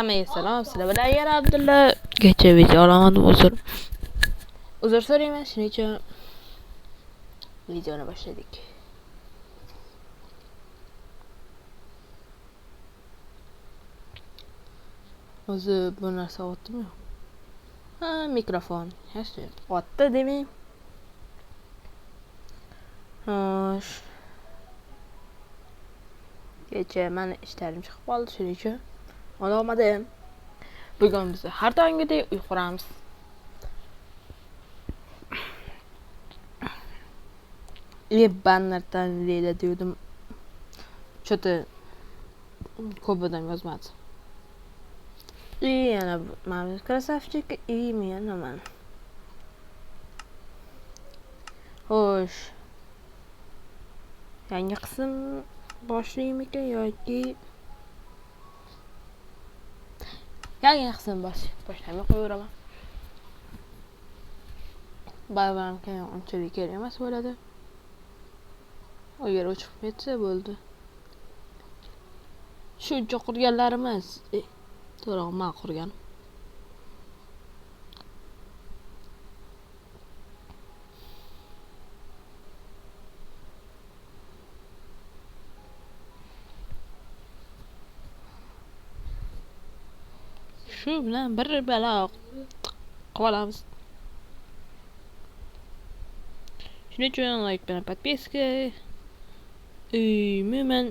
Hammaga salom, sizlar bilan yana Abdulla. Kecha video olamadim, uzr so'rayman, shuning uchun videoni boshladik. O'zi bu narsa o'tdimi? Ha, mikrofon. Yaxshi, o'tdi demang. Xo'sh. Kecha meni ishlarim chiqib qoldi, shuning uchun olamadim. Bugun biz har doimgidek uy quramiz. Banner tanlaydi dedim. Что-то ko'p odam yozmadi. Yana mana krasavchik men man. Xo'sh. Yangi qism boshlaymikan yoki yangi qism boshlamay qo'yaveraman. Bayramga unchalik kerak emas bo'ladi. O yer o'chib ketsa bo'ldi. Shuncha qurganlarimiz, to'g'ri men qurgan. Shu bilan bir balo qilib olamiz. Shuning uchun like bilan podpiska umuman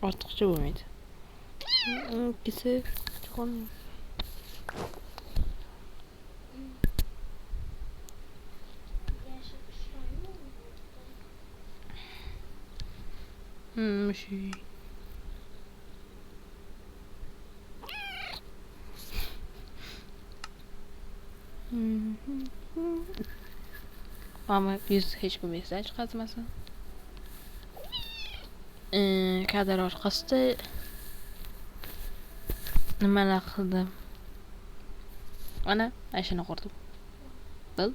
ortiqcha bo'lmaydi. Ikisi chiqon. Shu. Ama yüz hiç bilmeysen çıkartmasın. Kadar orqasida nimalar qildim. Ana shuni qurdim. Bil.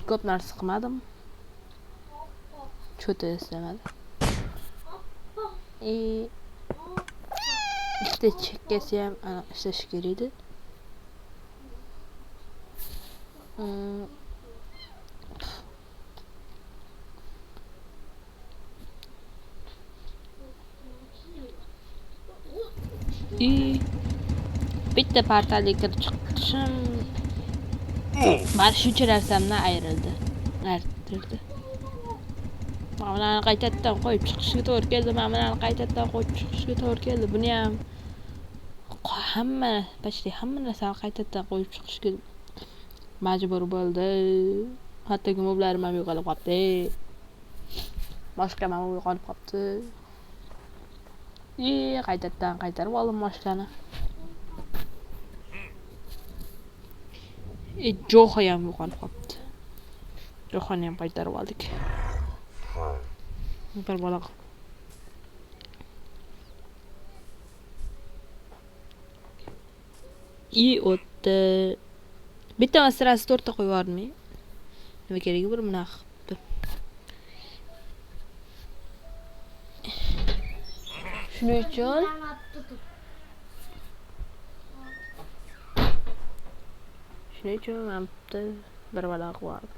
Ko'p narsa qilmadim. Cho'ta istamadi. İşte chekkasi ham ishlash kerak edi. Bitta portalga kirib chiqishim mana shuncha narsamdan ayrildi. Mana qaytadan qo'yib chiqishga to'g'ri keldi. Mana qaytadan qo'yib chiqishga to'g'ri keldi. Buni ham почти hamma narsani qaytadan qo'yib chiqishga majbur bo'ldi. Hatto moblarim ham yo'qolib qoldi. Boshqa ham yo'qolib qoldi. Qaytadan qaytarib oldim mashinani. Jo'xa ham yo'qolib qoldi. Jo'xani ham qaytarib oldik. Bir bola. O'tdi. Bitta masalasi 4 ta qo'yib yubordim. Nima keragi bir bunaqa qilibdi. Shuning uchun men bitta bir bola qilib yubordim.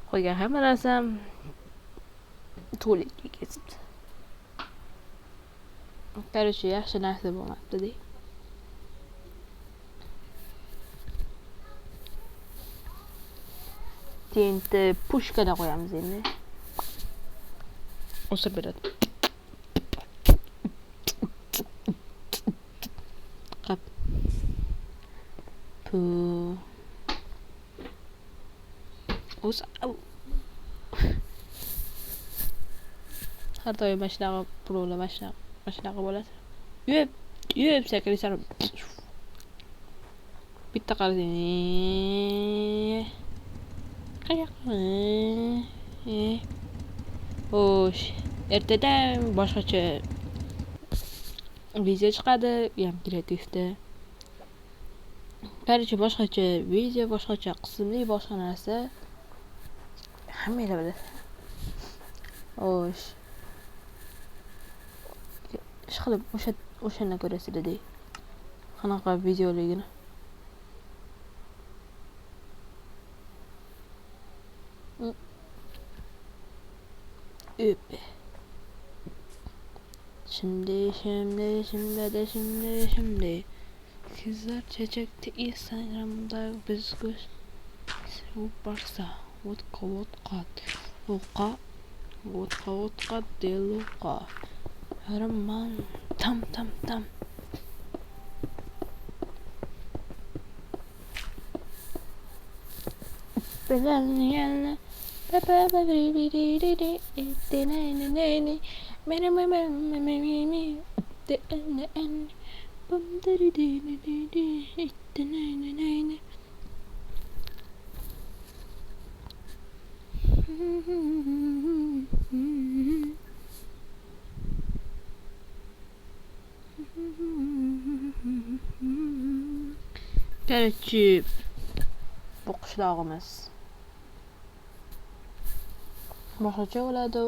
Qo'ygan hamma narsam tualetga ketibdi. Короче, yaxshi narsa bo'lmabdi-de. Endi pushkada qo'yamiz endi. O'sib beradi. Qap. Har doim mashinaga pullar mashinaga bo'ladi. Yeb sakraysan. Bitta qarang. Xo'sh, ertadan boshqacha video chiqadi, ham kreativda. Qarichi boshqacha video, boshqacha qismli boshqa narsa hammanglar biladi. Xo'sh. Ishqilib o'shani ko'rasizlar-da. Qanaqa videoligini. Öp. Şimdi. Kızlar çiçekte Instagram'da biz göz. Varsa vodka deluka. Herman tam. Belenle Gerçi bu qishlog'imiz boshqacha bo'ladi,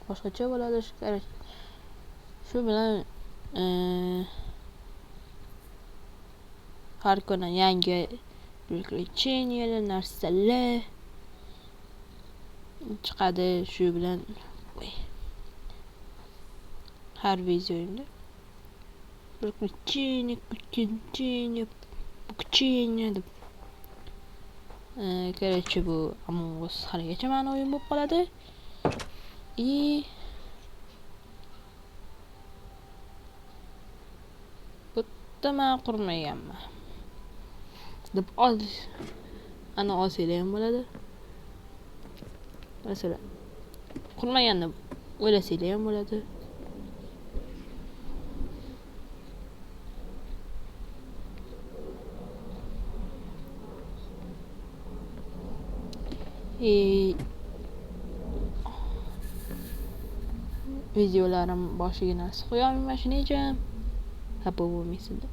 boshqacha bo'ladi. Shu bilan har kuni yangi приключениялар, narsalar chiqadi. Shu bilan har videoimda приключение deb Короче, bu Among Us haligacha mani o'yin bo'lib qoladi. Bitta men qurmaganman. Deb ana olsanglar ham bo'ladi. Masalan, qurmaganni o'ylasanglar ham bo'ladi. Videolarim boshiga narsa qo'yolmayman, shuning uchun xafa bo'lmaysizlar.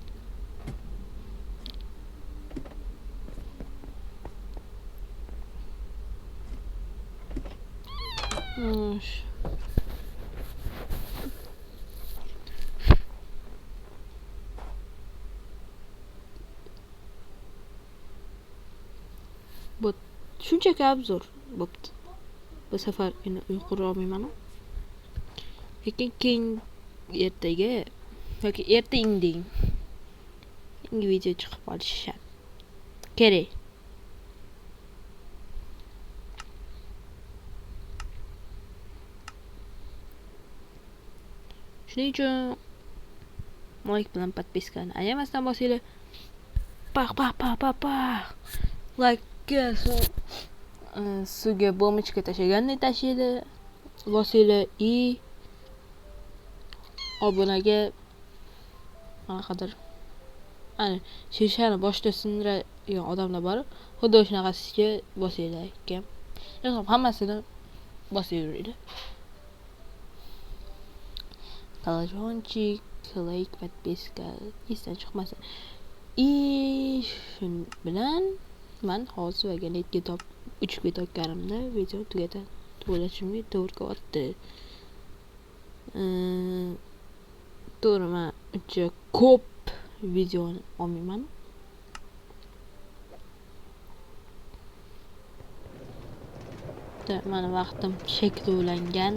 Bu shunchaki obzor bo'pti. Bu safar meni uyqura olmayman. Lekin keyin ertaga yoki erta indin yangi video chiqib qolishi kerak. Shuning uchun like bilan podpiskani ayamasdan bosinglar. Pax. Like suvga bombochka tashlaganday tashlaydi. Bosinglar obunaga qadar ana shishani boshda sindiradigan odamlar bor. Xuddi shunaqasiga bosinglar ekan. Yo'q, hammasini bosaveringlar. Колокольчик, like, подписка, esdan chiqmasin. Shun bilan men hozir vagonetga 3:30 video tugatadi. To'lashimga to'g'ri kelyapti. To'g'ri, men uncha ko'p videoni olmayman. Meni vaqtim cheklovlangan.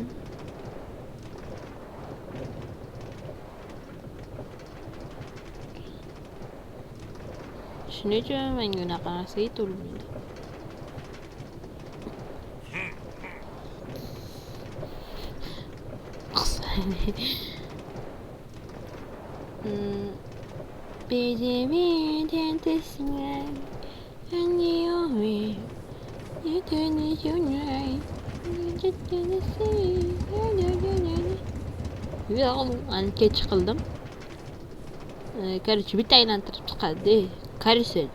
Shuning uchun menga unaqa narsa yetilmaydi. Ani kech qildim. Короче, bitta aylantirib chiqadi. Karusel.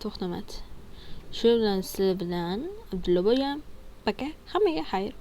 To'xtamadi. Shu bilan sizlar bilan Abdulla bo'lgan. paka, hammaga xayr.